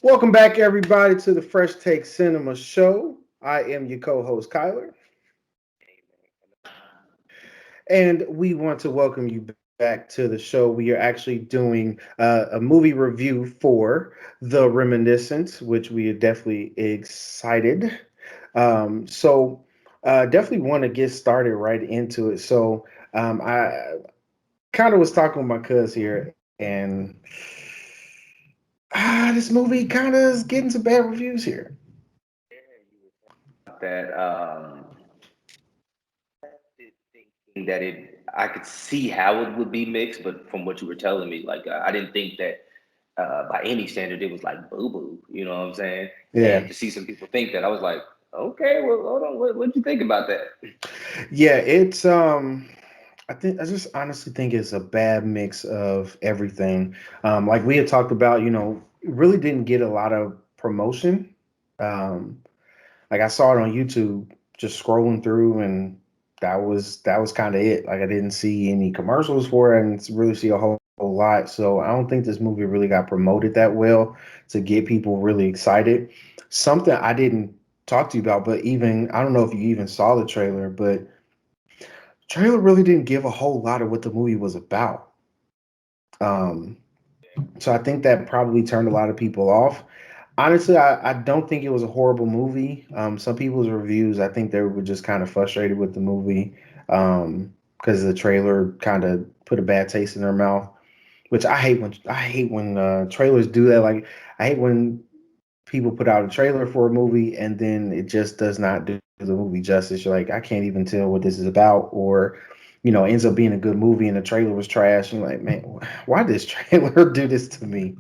Welcome back, everybody, to the Fresh Take Cinema Show. I am your co host, Kyler, and we want to welcome you back to the show. We are actually doing a movie review for The Reminiscence, which we are definitely excited. Definitely want to get started right into it. I kind of was talking with my cuz here, and this movie kind of is getting some bad reviews here. That thinking that I could see how it would be mixed, but from what you were telling me, like I didn't think that by any standard it was like boo boo. You know what I'm saying? Yeah. And to see some people think that, I was like, okay, well, hold on, what you think about that? Yeah, I just honestly think it's a bad mix of everything. Like we had talked about, it really didn't get a lot of promotion. Um, like I saw it on YouTube, just scrolling through, and that was kind of it. Like I didn't see any commercials for it, and really see a whole lot. So I don't think this movie really got promoted that well to get people really excited. Something I didn't talk to you about, but even I don't know if you even saw the trailer, but trailer really didn't give a whole lot of what the movie was about. Um, so I think that probably turned a lot of people off. Honestly, I don't think it was a horrible movie. Some people's reviews, I think they were just kind of frustrated with the movie because the trailer kind of put a bad taste in their mouth. Which I hate when trailers do that. Like I hate when people put out a trailer for a movie and then it just does not do the movie justice. You're like, I can't even tell what this is about, or ends up being a good movie and the trailer was trash. And you're like, man, why did this trailer do this to me?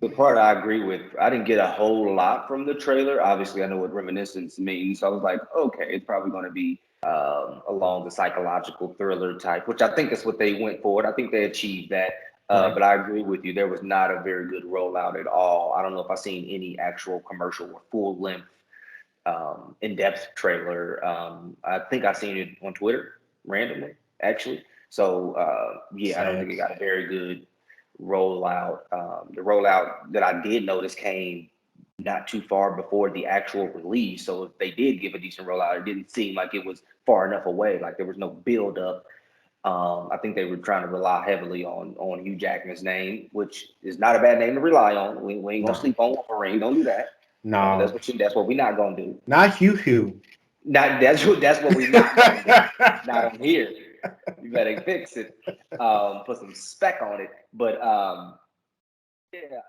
The part I agree with, I didn't get a whole lot from the trailer. Obviously, I know what reminiscence means, so I was like, okay, it's probably going to be along the psychological thriller type, which I think is what they went for. I think they achieved that. Right. But I agree with you. There was not a very good rollout at all. I don't know if I've seen any actual commercial or full length, in depth trailer. I think I seen it on Twitter randomly, actually. So yeah, I don't think Same. it got a very good rollout. The rollout that I did notice came not too far before the actual release. So if they did give a decent rollout, it didn't seem like it was far enough away. Like there was no build up. I think they were trying to rely heavily on Hugh Jackman's name, which is not a bad name to rely on. We ain't gonna No. sleep on Wolverine. Don't do that. No. That's what we're not gonna do. Not Hugh Hugh. Not that's what we're not gonna do. Not on here. You better fix it. Put some spec on it. But yeah,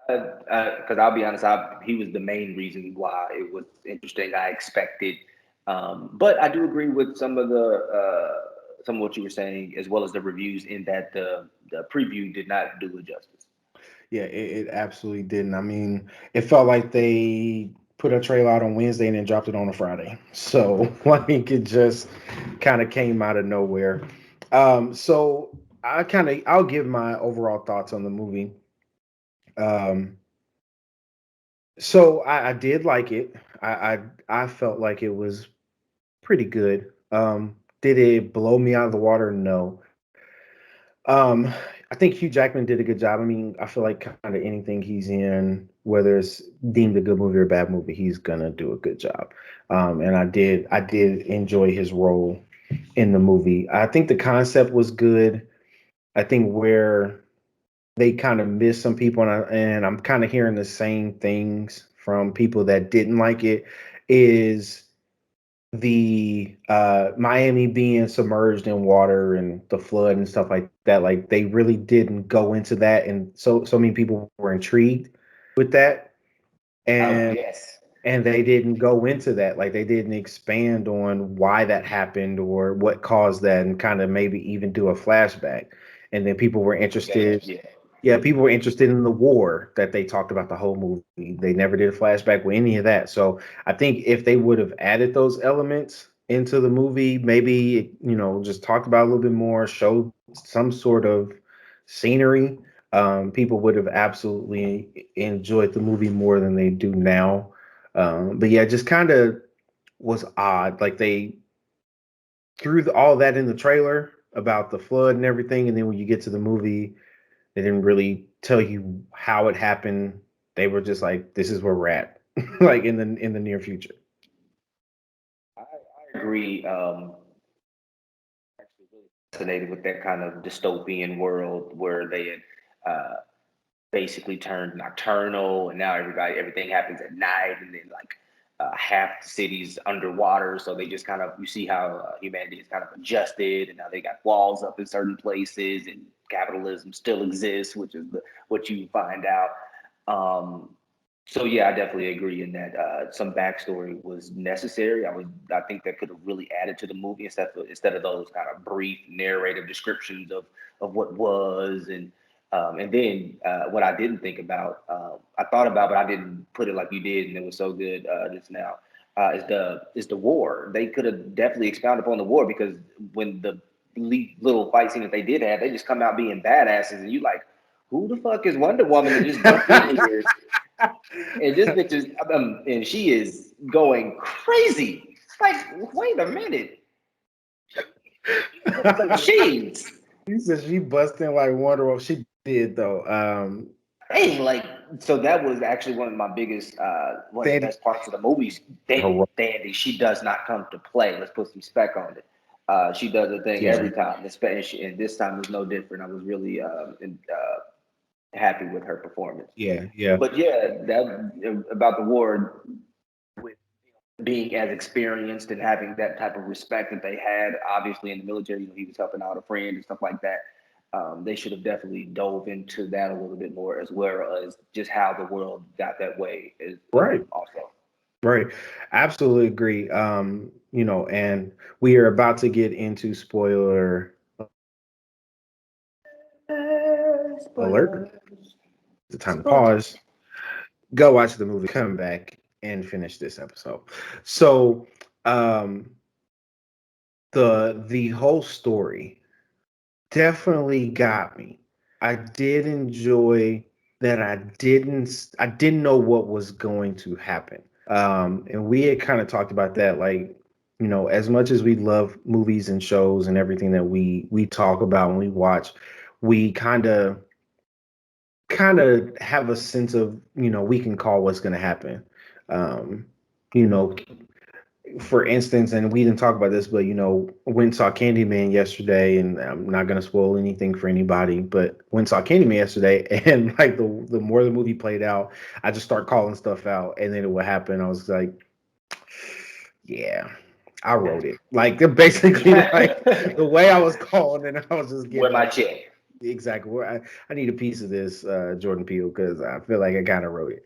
so because I'll be honest, he was the main reason why it was interesting. I expected, but I do agree with some of what you were saying, as well as the reviews, in that the preview did not do it justice. Yeah, it absolutely didn't. I mean, it felt like they put a trailer out on Wednesday and then dropped it on a Friday. So like it just kind of came out of nowhere. So I'll give my overall thoughts on the movie. Um, so I did like it. I felt like it was pretty good. Did it blow me out of the water? No. Um, I think Hugh Jackman did a good job. I mean, I feel like kind of anything he's in, whether it's deemed a good movie or a bad movie, he's gonna do a good job. And I did enjoy his role in the movie. I think the concept was good. I think where they kind of missed some people, and I'm kind of hearing the same things from people that didn't like it, is the Miami being submerged in water and the flood and stuff like that. Like they really didn't go into that, and so many people were intrigued with that, Oh and yes. they didn't go into that. Like they didn't expand on why that happened or what caused that, and kind of maybe even do a flashback. And then people were That, interested. yeah. Yeah, people were interested in the war that they talked about the whole movie. They never did a flashback with any of that. So I think if they would have added those elements into the movie, maybe just talked about it a little bit more, showed some sort of scenery, people would have absolutely enjoyed the movie more than they do now. But yeah, it just kind of was odd. Like they threw all that in the trailer about the flood and everything, and then when you get to the movie, they didn't really tell you how it happened. They were just like, this is where we're at, like in the near future. I agree. Actually, really fascinated with that kind of dystopian world where they had basically turned nocturnal, and now everything happens at night, and then like half the city's underwater, so they just kind of you see how humanity is kind of adjusted, and now they got walls up in certain places, and capitalism still exists, which is what you find out. Um, so yeah, I definitely agree in that some backstory was necessary. I think that could have really added to the movie instead of those kind of brief narrative descriptions of what was and then what I didn't think about, I thought about, but I didn't put it like you did, and it was so good just now. Is the war? They could have definitely expounded upon the war because when the little fight scene that they did have, they just come out being badasses, and you like, who the fuck is Wonder Woman to just jump in here and this bitch is, and she is going crazy. It's like, wait a minute, the machines. He said she busted like Wonder Woman. She did though. Hey, like, so that was actually one of my biggest, one of the Sandy best parts of the movies. heroic. Dandy, she does not come to play. Let's put some spec on it. She does her thing Yeah, every time, especially, and this time was no different. I was really happy with her performance. yeah, yeah. But yeah, that about the war with being as experienced and having that type of respect that they had. Obviously, in the military, he was helping out a friend and stuff like that. They should have definitely dove into that a little bit more, as well as just how the world got that way. Is Right, also. right. Absolutely agree. And we are about to get into spoiler alert. Spoilers. The time to Spoilers. pause. Go watch the movie. Come back and finish this episode. So, um, the whole story definitely got me. I did enjoy that. I didn't know what was going to happen. And we had kind of talked about that, like, as much as we love movies and shows and everything that we talk about when we watch, we kind of have a sense of, we can call what's going to happen. Um, you know, for instance, and we didn't talk about this, but went and saw Candyman yesterday, and I'm not gonna spoil anything for anybody, but went and saw Candyman yesterday, and like the more the movie played out, I just start calling stuff out, and then it would happen. I was like, yeah, I wrote it. Like basically, like the way I was calling, and I was just Where getting my like check? exactly where I need a piece of this Jordan Peele because I feel like I kind of wrote it.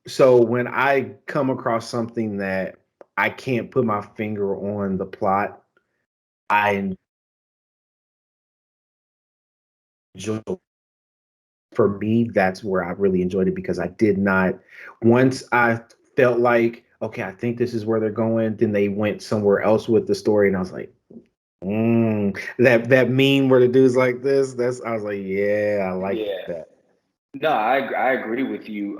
So when I come across something that I can't put my finger on the plot, I enjoy. For me, that's where I really enjoyed it because I did not. Once I felt like, okay, I think this is where they're going, then they went somewhere else with the story, and I was like, that meme where the dude's like this. That's I was like, yeah, I like Yeah. that. No, I agree with you.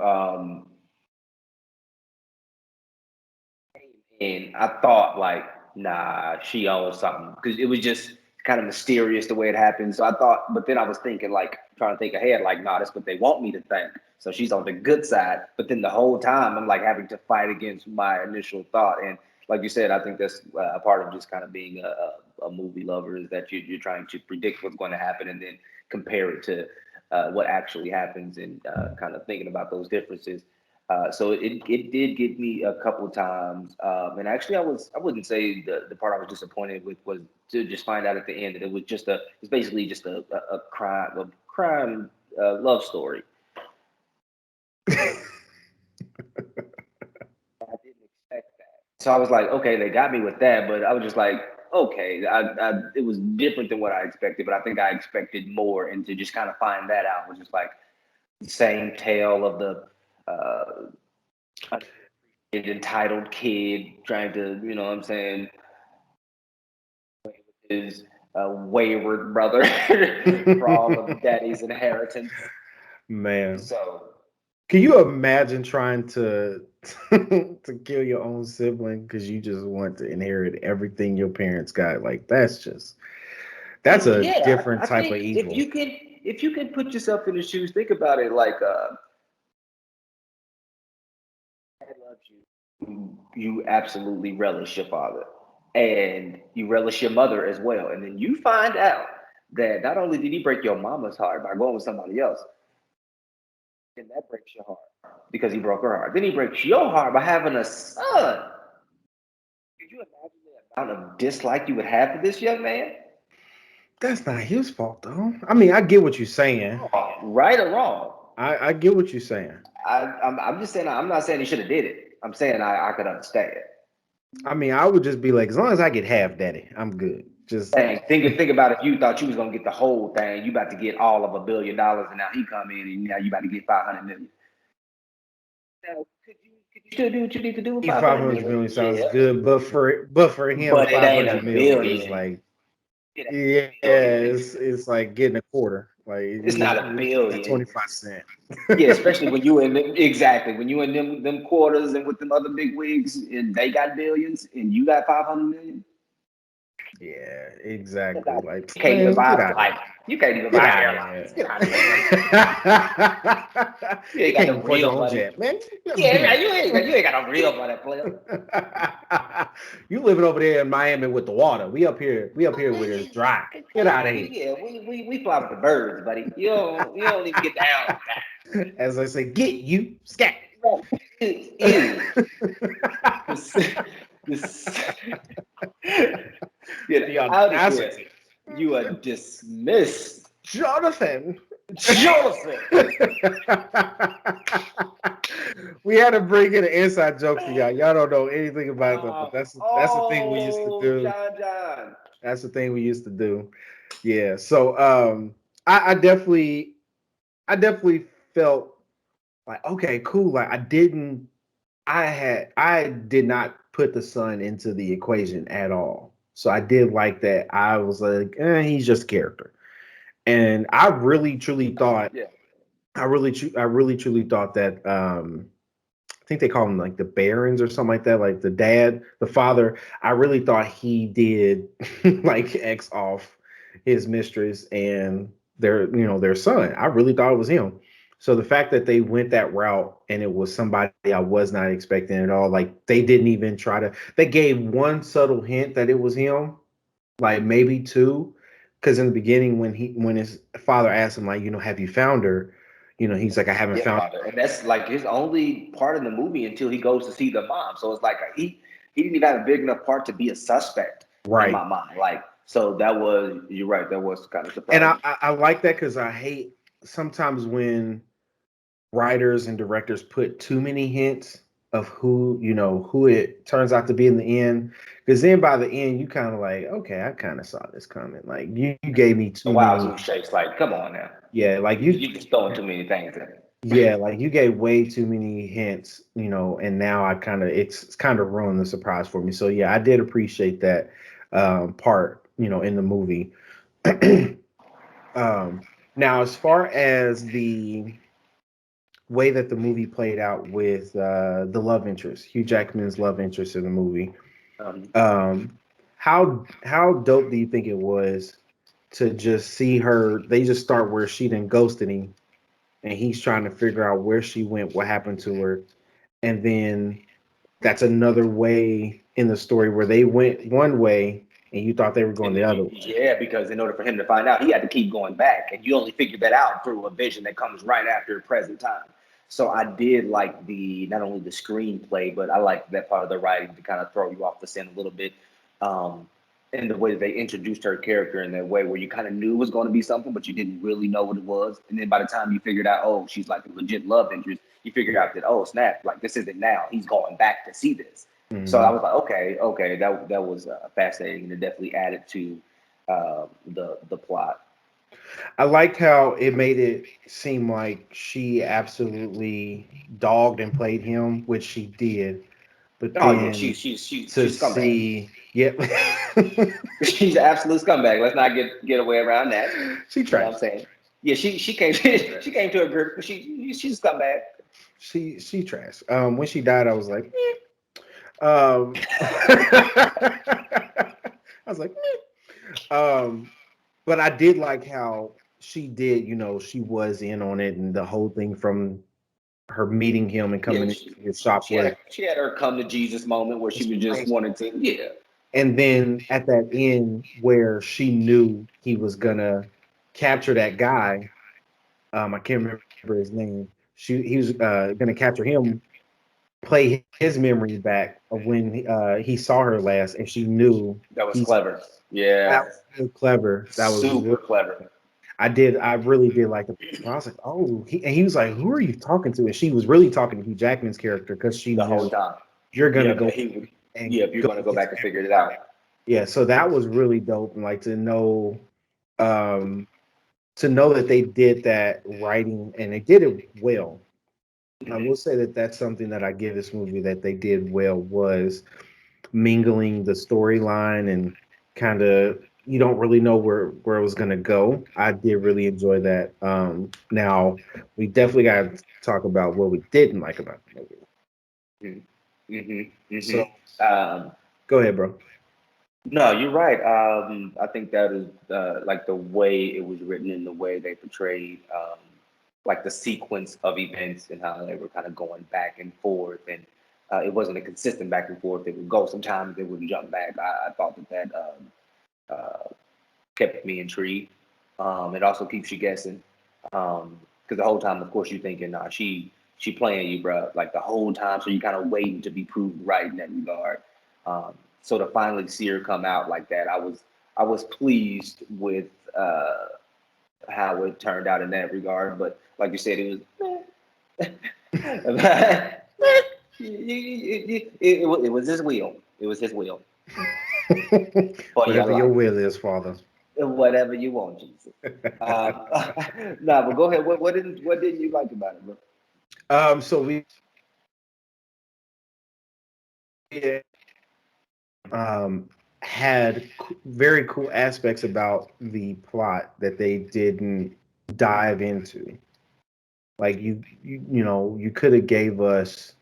And I thought like, nah, she owns something because it was just kind of mysterious the way it happened. So I thought, but then I was thinking like trying to think ahead, like, nah, that's what they want me to think. So she's on the good side. But then the whole time I'm like having to fight against my initial thought. And like you said, I think that's a part of just kind of being a movie lover is that you're trying to predict what's going to happen and then compare it to what actually happens and kind of thinking about those differences. So it did get me a couple times, and actually I wouldn't say the part I was disappointed with was to just find out at the end that it's basically just a crime love story. I didn't expect that, so I was like, okay, they got me with that, but I was just like, okay, it was different than what I expected, but I think I expected more, and to just kind of find that out was just like the same tale of the. Entitled kid trying to, what I'm saying, his wayward brother for all of daddy's inheritance. Man, So, can you imagine trying to to kill your own sibling because you just want to inherit everything your parents got? Like that's a yeah, different I type of think evil. if you can put yourself in the shoes, think about it like you absolutely relish your father, and you relish your mother as well, and then you find out that not only did he break your mama's heart by going with somebody else, and that breaks your heart because he broke her heart. Then he breaks your heart by having a son. Could you imagine the amount of dislike you would have for this young man? That's not his fault though. I mean, I get what you're saying. Right or wrong? I get what you're saying. I'm just saying. I'm not saying he should have did it. I'm saying I could understand. I mean, I would just be like, as long as I get half daddy, I'm good. Just Dang, think about if you thought you was gonna get the whole thing, you about to get all of $1 billion, and now he come in and now you about to get 500 million. Now, could you still do what you need to do with 500 500 million? million sounds Yeah, good, but for him, but it ain't a 500 mil is billion. like, It yeah, ain't a billion. it's like getting a quarter. Like It's not a it's billion. 25 cents. Yeah, especially when you in them, exactly when you in them quarters and with them other big wigs and they got billions and you got 500 million. Yeah, You exactly. Like, can't even man, get buy out of here. flights. You can't even Get buy out of airlines. here. Get out of here, man. You You ain't got can't the even afford your real own money. jet, man. Yeah, Beat man, it. you ain't got no real money, player. You living over there in Miami with the water. We up here where it's dry. Get out of here. Yeah, we fly with the birds, buddy. You don't even get down like As I say, get you scat. that. Ew. This, this, The get out of here. audacity. You are dismissed. Jonathan. Jonathan. We had to bring in an inside joke for y'all. Y'all don't know anything about that, but that's the thing we used to Oh, do. John. That's the thing we used to do. Yeah. So I definitely felt like, okay, cool. Like I did not put the son into the equation at all. So I did like that. I was like, he's just a character. And I really truly thought, Yeah. I really truly thought that I think they call him like the Barons or something like that, like the dad, the father. I really thought he did like X off his mistress and their son. I really thought it was him. So the fact that they went that route and it was somebody I was not expecting at all, like they didn't even try to. They gave one subtle hint that it was him, like maybe two, because in the beginning when his father asked him like, have you found her? He's like, I haven't Yeah, found. father. And that's like his only part in the movie until he goes to see the mom. So it's like he didn't even have a big enough part to be a suspect in Right. my mind. Like, so that was, you're right, that was kind of And I, surprising. I I like that because I hate sometimes when writers and directors put too many hints of who it turns out to be in the end. Because then by the end, you kind of like, okay, I kind of saw this coming. Like you gave me The too wild many, goose chase, like, come on now. yeah, like You're just throwing too many things in. yeah, like you gave way too many hints, and now it's kind of ruined the surprise for me. So yeah, I did appreciate that part, in the movie. um, Now, as far as the way that the movie played out with the love interest, Hugh Jackman's love interest in the movie. Um, Um, how dope do you think it was to just see her? They just start where she done ghosted him, and he's trying to figure out where she went, what happened to her, and then that's another way in the story where they went one way and you thought they were going and the other way. yeah, because in order for him to find out, he had to keep going back, and you only figure that out through a vision that comes right after present time. So I did like the not only the screenplay, but I liked that part of the writing to kind of throw you off the scent a little bit, um, in the way that they introduced her character in that way where you kind of knew it was going to be something, but you didn't really know what it was. And then by the time you figured out, oh, she's like a legit love interest, you figured out that, oh snap, like this isn't now. He's going back to see this. So I Hmm. was like, okay, that was fascinating, and it definitely added to the plot. I liked how it made it seem like she absolutely dogged and played him, which she did. But Oh yeah, then to she's scumbag. see, yep, She's an absolute scumbag. Let's not get away around that. she You know what I'm trashed. saying? Yeah, she came She she trashed. came to a group. She's a scumbag. She trashed. When she died, I was like, I was like, but I did like how she did. She was in on it, and the whole thing from her meeting him and Yeah, coming into his shop where she had her come to Jesus moment where she she was just changed. wanting to, yeah. And then at that end where she knew he was gonna capture that guy, I can't remember his name. He was gonna capture him, play his memories back of when he saw her last, and she knew That was he's clever. Yeah, that was so clever. That was super really, clever the whole knew time. you're gonna Yeah, go he would. and Yeah, if you're go gonna with go his back and figure memory. it out. Yeah, so that was really dope, and like um, to know that they did that writing and they did it well. I Mhm. will say that that's something that I give this movie that they did well was mingling the storyline and kind of you don't really know where it was going to go. I did really enjoy that. Now we definitely got to talk about what we didn't like about the movie. Mhm. Mhm. So Mhm. Um, go ahead, bro. no, you're right. I think that is like the way it was written and the way they portrayed like the sequence of events and how they were kind of going back and forth, and it wasn't a consistent back and forth. They would go sometimes, they would jump back. I thought that uh, kept me intrigued. It also keeps you guessing because the whole time, of course, you're thinking, nah, she playing you, bro, like the whole time. So you kind of waiting to be proved right in that regard. So to finally see her come out like that, I was pleased with how it turned out in that regard. But like you said, it was it was his will. It was his will for your Whatever your life. will is, Father. Whatever you want, Jesus. Um, nah, but go ahead. What didn't you like about it, bro? So we um, had very cool aspects about the plot that they didn't dive into. Like you could have gave us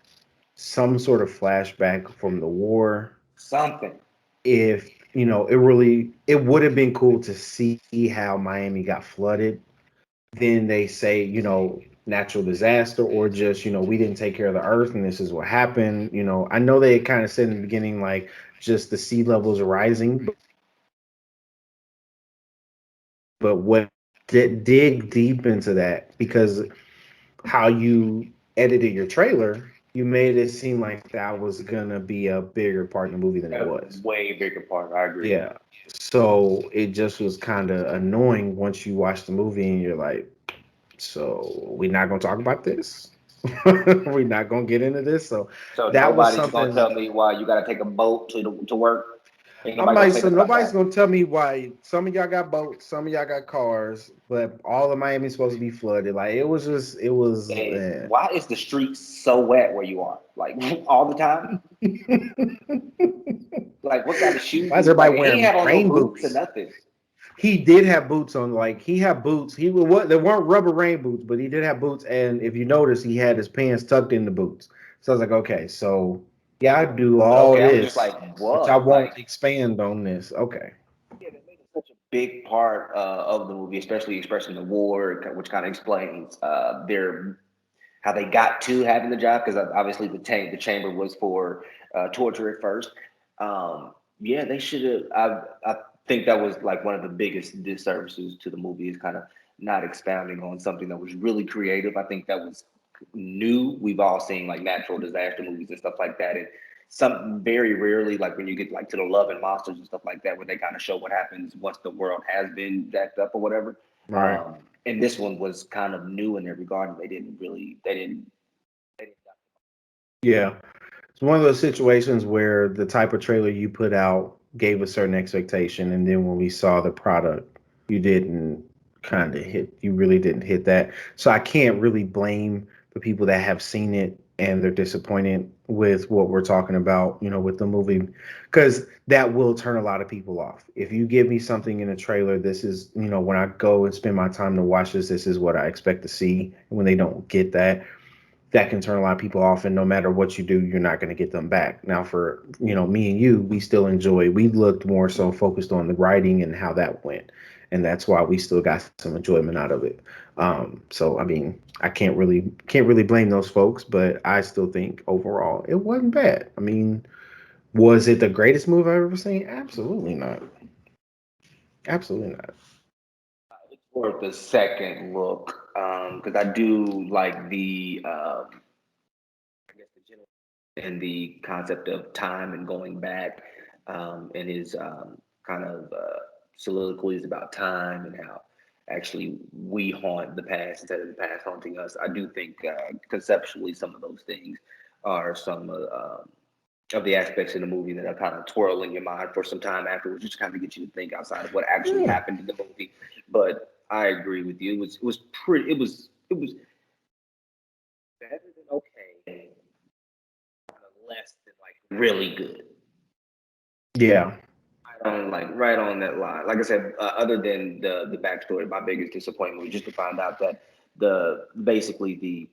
some sort of flashback from the war. Something. If it would have been cool to see how Miami got flooded. Then they say natural disaster or just we didn't take care of the earth and this is what happened. I know they kind of said in the beginning like just the sea levels rising, but what dig deep into that because how you edited your trailer, you made it seem like that was gonna be a bigger part in the movie than it A was. way bigger part. I agree. Yeah. So it just was kind of annoying once you watch the movie and you're like, so we're not gonna talk about this. We're not gonna get into this. So So that was nobody's gonna something. tell me why you gotta take a boat to work. Ain't I'm nobody gonna like, say so nothing about nobody's that. gonna tell me why some of y'all got boats, some of y'all got cars, but all of Miami's supposed to be flooded. Like it was. And why is the street so wet where you are? Like all the time? Like what kind of shoes? Why is everybody Like he ain't wearing have on no rain boots or boots? nothing. He did have boots on. Like he had boots. He would what? They weren't rubber rain boots, but he did have boots. And if you notice, he had his pants tucked in the boots. So I was like, okay, so yeah, I do all Okay, I was just this, like, but I what? won't Like expand on this. Okay. yeah, they made it such a big part of the movie, especially expressing the war, which kind of explains their how they got to having the job because obviously the chamber was for torture at first. Yeah, they should have. I think that was like one of the biggest disservices to the movie is kind of not expounding on something that was really creative. I think that was new. We've all seen like natural disaster movies and stuff like that, and some very rarely, like when you get like to the Love and Monsters and stuff like that, where they kind of show what happens once the world has been jacked up or whatever. Right. And this one was kind of new in that regard. They didn't. Yeah. It's one of those situations where the type of trailer you put out gave a certain expectation, and then when we saw the product, you didn't you really didn't hit that. So I can't really blame the people that have seen it and they're disappointed with what we're talking about, with the movie, because that will turn a lot of people off. If you give me something in a trailer, this is, when I go and spend my time to watch this is what I expect to see. And when they don't get that, that can turn a lot of people off, and no matter what you do you're not going to get them back. Now for me and you, we still enjoy, we looked more so focused on the writing and how that went, and that's why we still got some enjoyment out of it. So I mean, I can't really blame those folks, but I still think overall it wasn't bad. I mean, was it the greatest movie I've ever seen? Absolutely not. Absolutely not. Worth a second look, because I do like the I guess the general and the concept of time and going back, and his kind of soliloquies about time and how actually we haunt the past instead of the past haunting us. I do think conceptually some of those things are some of the aspects in the movie that are kind of twirl in your mind for some time afterwards, just kind of get you to think outside of what actually Yeah. happened in the movie. But I agree with you. It was pretty. It was better than okay, kind of less than like really good. Yeah. Right on that line. Like I said, other than the backstory, my biggest disappointment was just to find out that the basically the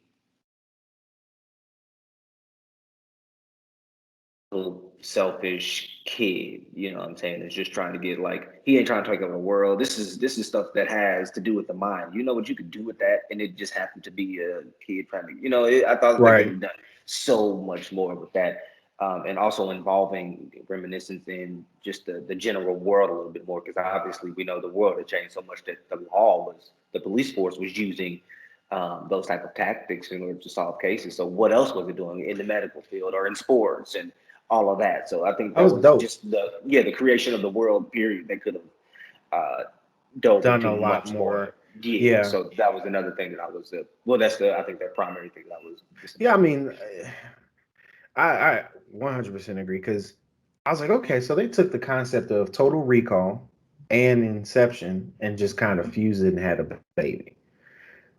little selfish kid, you know what I'm saying, is just trying to get like he ain't trying to take over the world. This is stuff that has to do with the mind. You know what you could do with that, and it just happened to be a kid trying to, I thought they could Right. have done so much more with that. And also involving reminiscence in just the general world a little bit more, because obviously we know the world had changed so much that the police force was using those type of tactics in order to solve cases. So what else was it doing in the medical field or in sports and all of that? So I think That that was was dope. just the creation of the world period. They could have uh, dove Done into a lot much more. more. Yeah, Yeah. so that was another thing that I was well. That's the I think the primary thing that I was Yeah. I disappointed with. mean, I 100% agree because I was like, okay, so they took the concept of Total Recall and Inception and just kind of fused it and had a baby.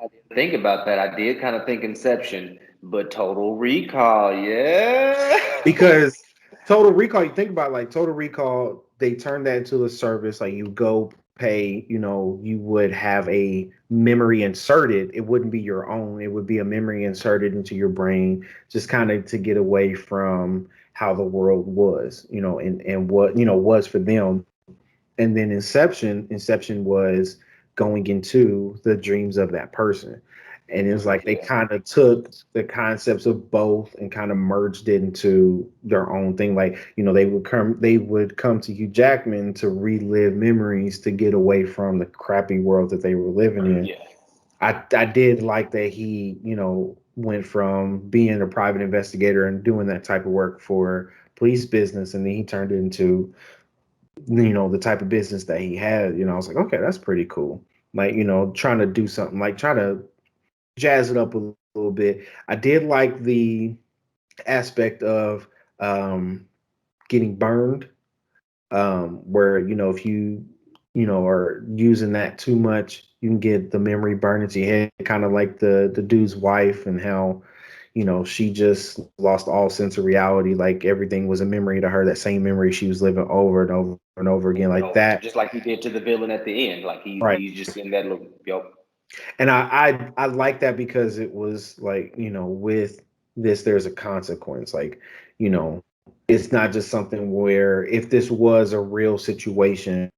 I didn't think about that. I did kind of think Inception, but Total Recall, yeah. Because Total Recall, you think about like Total Recall, they turned that into a service. Like you go pay, you would have a memory inserted. It wouldn't be your own. It would be a memory inserted into your brain, just kind of to get away from how the world was, and what was for them. And then Inception was going into the dreams of that person. And it was like they Yeah. kind of took the concepts of both and kind of merged it into their own thing. Like, they would come to Hugh Jackman to relive memories to get away from the crappy world that they were living in. Yeah. I did like that he, went from being a private investigator and doing that type of work for police business, and then he turned it into the type of business that he had. I was like, okay, that's pretty cool. Like, trying to do something, like try to jazz it up a little bit. I did like the aspect of um, getting burned, where, if you are using that too much, you can get the memory burned into your head, kind of like the dude's wife, and how she just lost all sense of reality. Like everything was a memory to her, that same memory she was living over and over and over again, Over and like over that. again, just like he did to the villain at the end. Like Right. he's just in that little And I like that because it was like, with this, there's a consequence. Like, it's not just something where if this was a real situation,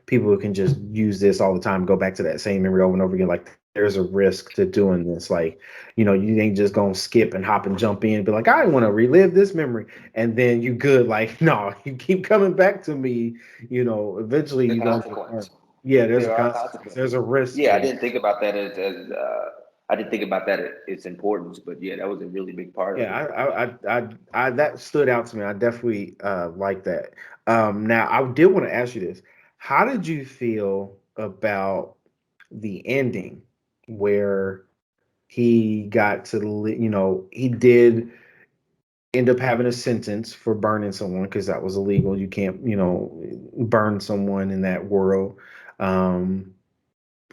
people can just use this all the time, go back to that same memory over and over again. Like, there's a risk to doing this. Like, you ain't just gonna skip and hop and jump in and be like, I want to relive this memory. And then you good. Like, no, you keep coming back to me, eventually the you're gonna get burned. consequence. Yeah, there's a There are consequence. There's consequences. a risk Yeah, I to it. didn't think about that I didn't think about that its importance, but yeah, that was a really big part of Yeah, it. I that stood out to me. I definitely like that. Now I did want to ask you this: how did you feel about the ending, where he got to, he did end up having a sentence for burning someone because that was illegal. You can't, burn someone in that world. Um,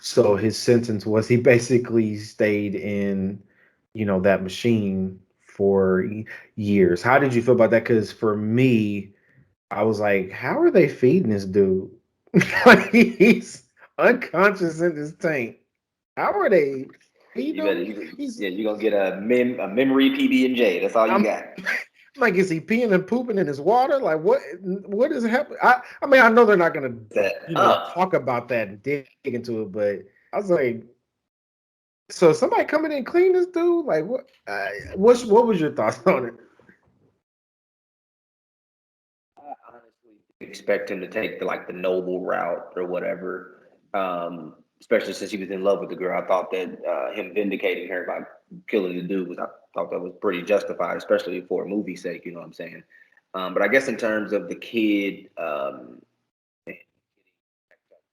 so his sentence was he basically stayed in, that machine for years. How did you feel about that? Because for me, I was like, how are they feeding this dude? Like he's unconscious in this tank. How are they feeding You better, him? He's yeah, you're gonna get a memory PB and J. That's all you I'm got. Like, is he peeing and pooping in his water? Like, what is happening? I mean, I know they're not gonna, That up. talk about that and dig into it, but I was like, so somebody coming in and clean this dude? Like, what was your thoughts on it? I honestly expect him to take the noble route or whatever. Especially since he was in love with the girl, I thought that him vindicating her by killing the dude was I thought that was pretty justified, especially for a movie's sake. You know what I'm saying? But I guess in terms of the kid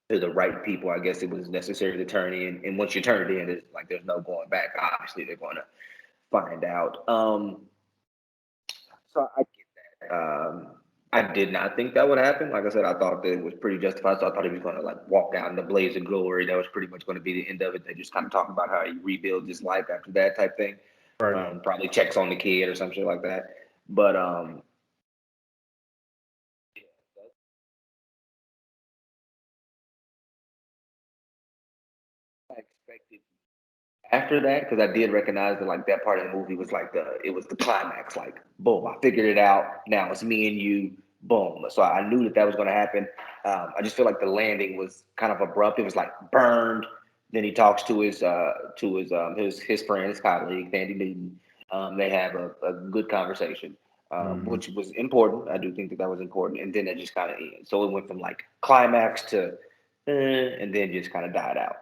to the right people, I guess it was necessary to turn in. And once you turn it in, it's like there's no going back. Obviously, they're going to find out. So I did not think that would happen. Like I said, I thought that it was pretty justified. So I thought he was going to like walk out in the blaze of glory. That was pretty much going to be the end of it. They just kind of talk about how he rebuilds his life after that type thing. Right. Probably checks on the kid or some shit like that. But I expected after that because I did recognize that like that part of the movie was like the climax. Like boom, I figured it out. Now it's me and you. Boom. So I knew that was going to happen. I just feel like the landing was kind of abrupt. It was like burned. Then he talks to his friend, his colleague, Andy Newton. They have a good conversation, Mhm. which was important. I do think that was important. And then it just kind of ended. So it went from like climax to, and then just kind of died out.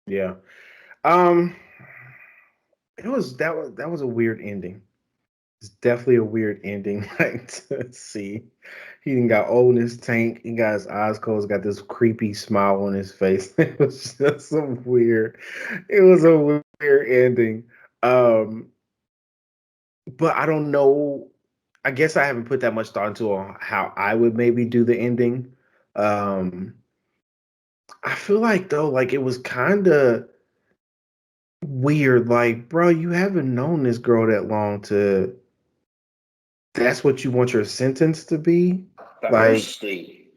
Yeah. Um, that was a weird ending. It's definitely a weird ending. Like, to see, he didn't got old in his tank. He got his eyes closed. Got this creepy smile on his face. It was just some weird. It was a weird ending. Um, but I don't know. I guess I haven't put that much thought into how I would maybe do the ending. Um, I feel like though, like it was kind of weird. Like, bro, you haven't known this girl that long to. That's what you want your sentence to be. Like, Thirsty.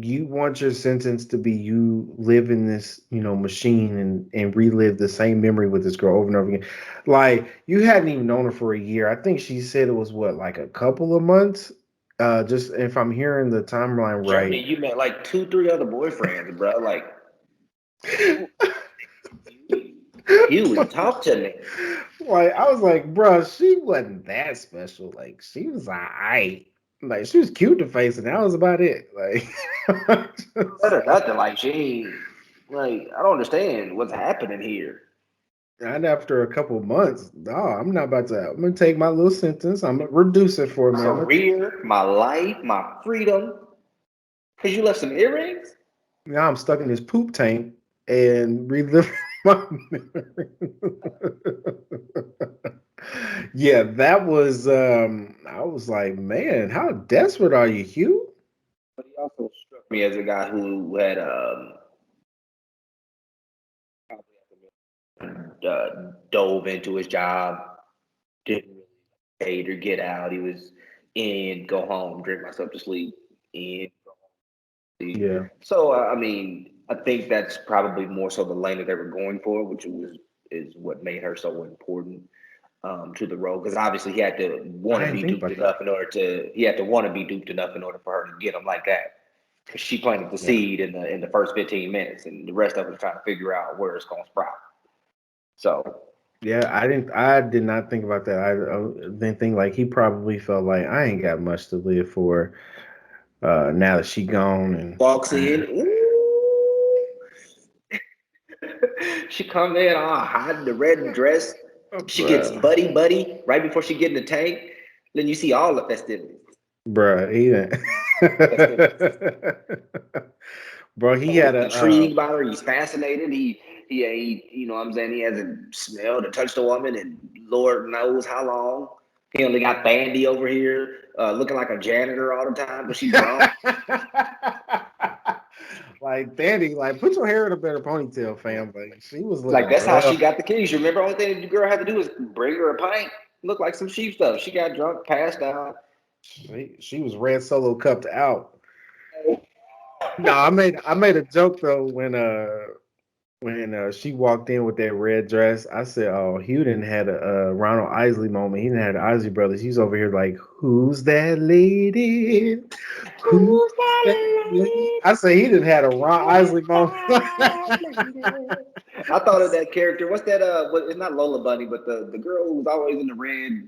you want your sentence to be you live in this, machine and relive the same memory with this girl over and over again. Like, you hadn't even known her for a year. I think she said it was what, like a couple of months. Just if I'm hearing the timeline Journey, right. you met like two, three other boyfriends, bro. Like, Huey, talk to me. Like, I was like, bro, she wasn't that special. Like, she was alright. Like, she was cute to face, and that was about it. Like, That just- or nothing. Like, she ain't, like, I don't understand what's happening here. and after a couple of months, no, I'm not about to. I'm gonna take my little sentence. I'm gonna reduce it for a My minute. career, my life, my freedom. Because you left some earrings? Now I'm stuck in this poop tank and reliving my memory. Yeah, that was. I was like, man, how desperate are you, Hugh? But he also struck me as a guy who had dove into his job, didn't really hate or get out. He was in, go home, drink myself to sleep, in, Yeah, so I mean, I think that's probably more so the lane that they were going for, which was is what made her so important to the role. Because obviously he had to want I to didn't be think duped about that. enough in order to he had to want to be duped enough in order for her to get him like that. Because she planted the Yeah. seed in the first 15 minutes, and the rest of it is trying to figure out where it's going to sprout. So Yeah, I didn't. I did not think about that. I didn't think like he probably felt like I ain't got much to live for. Now that she gone, and walks in, ooh, she come in all hot in the red dress. She gets bruh, buddy buddy right before she get in the tank. Then you see all the festivities. bruh, he Festivities. didn't. Bro, he He's had a intrigued by her. He's fascinated. He you know what I'm saying, he hasn't smelled or touched a woman in Lord knows how long. He only got Bandy over here looking like a janitor all the time because she drunk. like Danny, like put your hair in a better ponytail, fam. Like she was Like looking that's how she rough. got the keys. You remember, only thing the girl had to do is bring her a pint. Look like some sheep stuff. She got drunk, passed out. She was red solo cupped out. No, I made a joke though when When she walked in with that red dress, I said, "Oh, Hugh didn't had a Ronald Isley moment. He didn't had the Isley brothers. He's over here like, who's that lady? Who's Who's that that lady?" lady? I say he didn't had a Ron Who's Isley moment. that lady? I thought of that character. What's that? It's not Lola Bunny, but the girl who's always in the red.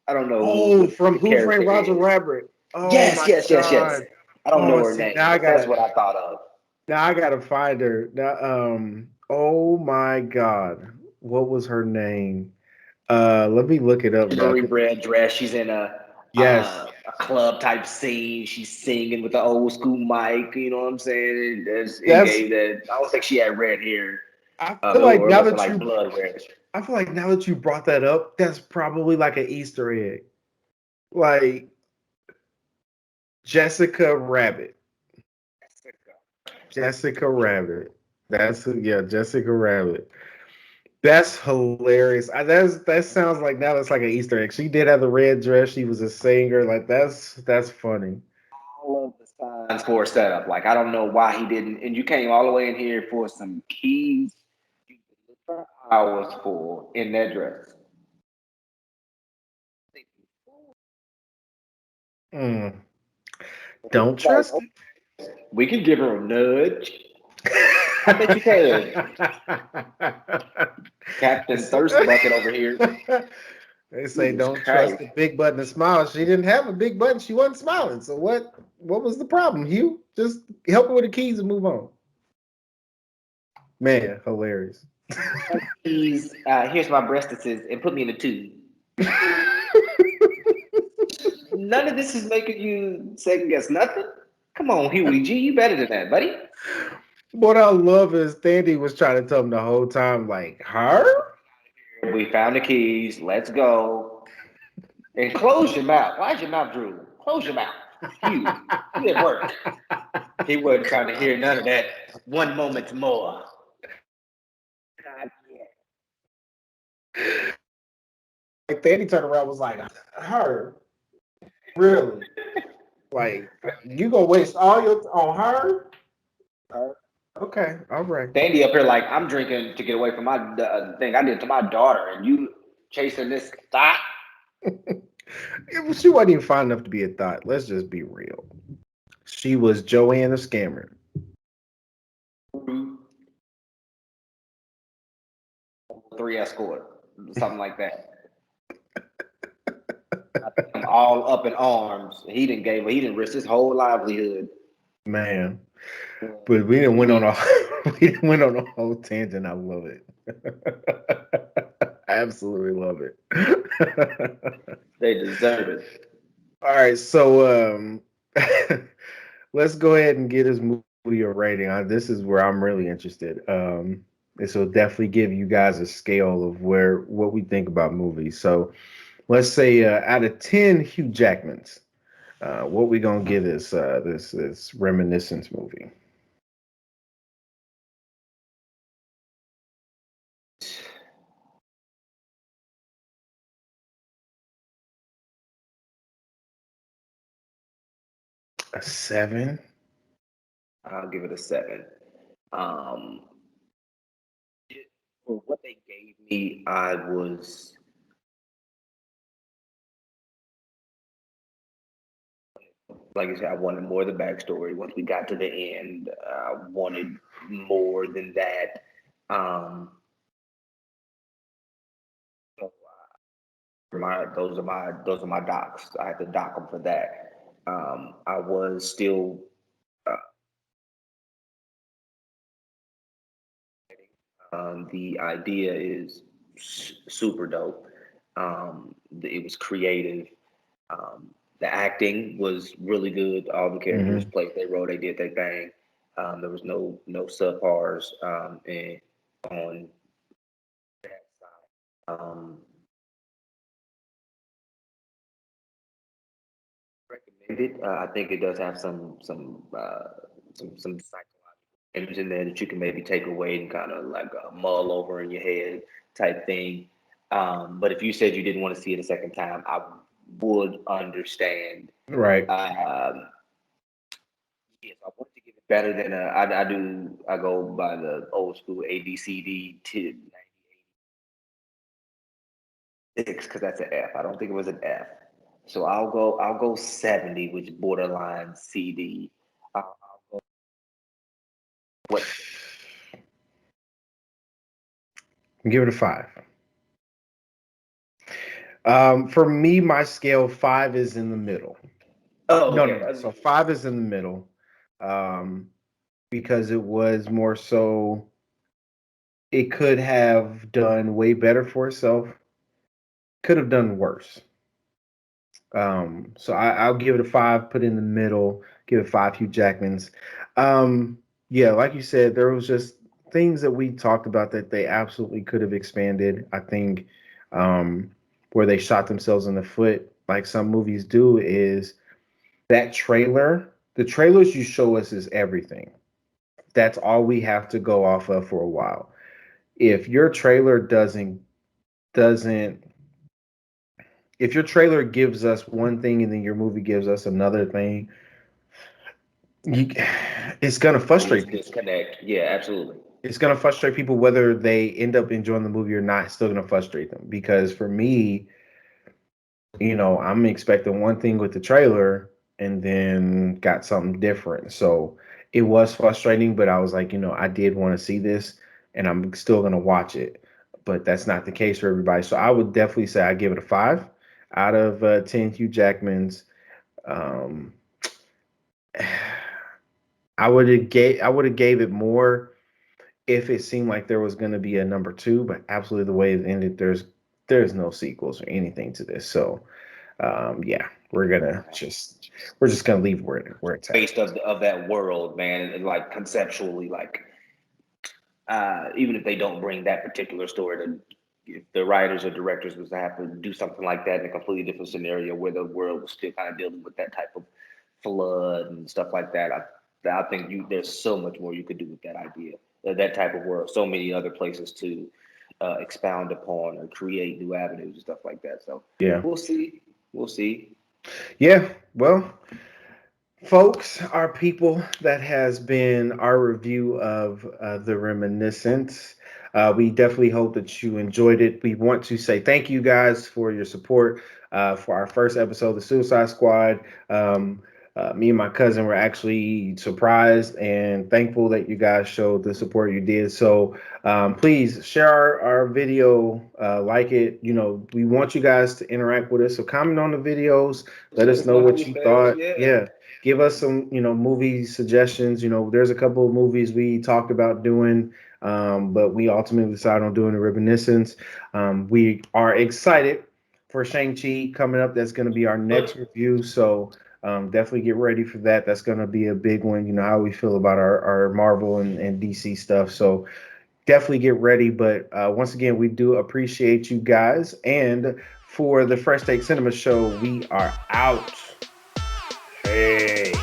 I don't know who Oh, what from the Who Framed character Roger is. Rabbit. Oh Yes, my yes, yes, yes. God. I don't know Oh, her see name, but that's what I thought of. now I gotta find her. Now, oh my God, what was her name? Let me look it up now. Burberry red dress. She's in Yes, a club type scene. She's singing with the old school mic. You know what I'm saying? It that's. gave that. I don't think she had red hair, I feel like or it now wasn't that like you, blood red. I feel like now that you brought that up, that's probably like an Easter egg. Like Jessica Rabbit. Jessica Rabbit. That's who. Yeah, Jessica Rabbit. That's hilarious. That sounds like now it's like an Easter egg. She did have the red dress. She was a singer. Like that's funny. All of the signs for a setup. Like I don't know why he didn't. And you came all the way in here for some keys. You look for hours for in that dress. Mm, He don't was like, trust oh, we can give her a nudge. I bet you can. Captain Thirst Bucket over here. They say Jesus don't trust Christ. the big button to smile. She didn't have a big button. She wasn't smiling. So what was the problem, Hugh? Just help her with the keys and move on. Man, hilarious. Please, here's my breastises and put me in a tube. None of this is making you second guess nothing. Come on, Huey G, you better than that, buddy. What I love is Thandi was trying to tell him the whole time, like, her? We found the keys. Let's go. And close your mouth. Why is your mouth drooling? Close your mouth. Hugh, you at work. He wasn't trying to hear none of that. One moment more. Like Thandi turned around was like, her? Really? Like, you gonna waste all your on her? Okay, all right. Dandy up here like I'm drinking to get away from my thing I did to my daughter, and you chasing this thought. She wasn't even fine enough to be a thought. Let's just be real. She was Joanne the scammer. Three escort, something like that. I'm all up in arms. He didn't risk his whole livelihood. Man. But we didn't went on a we didn't went on a whole tangent. I love it. I absolutely love it. They deserve it. All right, so let's go ahead and get this movie a rating. This is where I'm really interested. This will definitely give you guys a scale of where what we think about movies. So let's say out of 10 Hugh Jackmans, what we gonna give this Reminiscence movie? A 7? I'll give it a 7. Um, for what they gave me, I was like I said, I wanted more of the backstory. Once we got to the end, I wanted more than that. Um, so those are my docs. I had to dock them for that. I was still uh, the idea is super dope. It was creative. The acting was really good. All the characters Hmm. played their role. They did their thing. There was no subpars and on that side. Recommend it. I think it does have some psychological image in there that you can maybe take away and kind of like mull over in your head type thing. But if you said you didn't want to see it a second time, I would understand. Right. Um, yes, I wanted to give it Better than I go by the old school ABCD to 96 because that's an F. I don't think it was an F. So I'll go 70, which borderline CD. I'll go what Give it a 5. For me, my scale 5 is in the middle. Oh, No, no, okay. no. So 5 is in the middle, um, because it was more so. It could have done way better for itself. Could have done worse. So I'll give it a 5. Put it in the middle. Give it 5 Hugh Jackmans. Yeah, like you said, there was just things that we talked about that they absolutely could have expanded. I think, where they shot themselves in the foot, like some movies do, is that trailer. The trailers you show us is everything. That's all we have to go off of for a while. If your trailer doesn't if your trailer gives us one thing and then your movie gives us another thing, you, it's gonna Obvious frustrate people. disconnect. Yeah, absolutely. It's gonna frustrate people whether they end up enjoying the movie or not. It's still gonna frustrate them because for me, I'm expecting one thing with the trailer and then got something different. So it was frustrating, but I was like, I did want to see this and I'm still going to watch it. But that's not the case for everybody. So I would definitely say I give it a 5 out of 10 Hugh Jackmans. Um, I would have gave it more if it seemed like there was going to be a number 2, but absolutely the way it ended, there's no sequels or anything to this. So yeah, we're just gonna leave where it's at. Based of that world, man, and like conceptually, like even if they don't bring that particular story to, if the writers or directors was to have to do something like that in a completely different scenario where the world was still kind of dealing with that type of flood and stuff like that, I think there's so much more you could do with that idea, that type of world. So many other places to expound upon or create new avenues and stuff like that. So Yeah, we'll see. We'll see. yeah. Well, folks, our people, that has been our review of the Reminiscence. We definitely hope that you enjoyed it. We want to say thank you guys for your support for our first episode, the Suicide Squad. Me and my cousin were actually surprised and thankful that you guys showed the support you did. So please share our video, like it. We want you guys to interact with us. So comment on the videos. Let Let us us know know how what you you felt. thought. Yeah. Yeah, give us some movie suggestions. There's a couple of movies we talked about doing, but we ultimately decided on doing a Reminiscence. We are excited for Shang-Chi coming up. That's going to be our next review, so definitely get ready for that. That's going to be a big one. You know how we feel about our Marvel and DC stuff, so definitely get ready. But once again, we do appreciate you guys, and for the Fresh Take Cinema Show, we are out. Hey.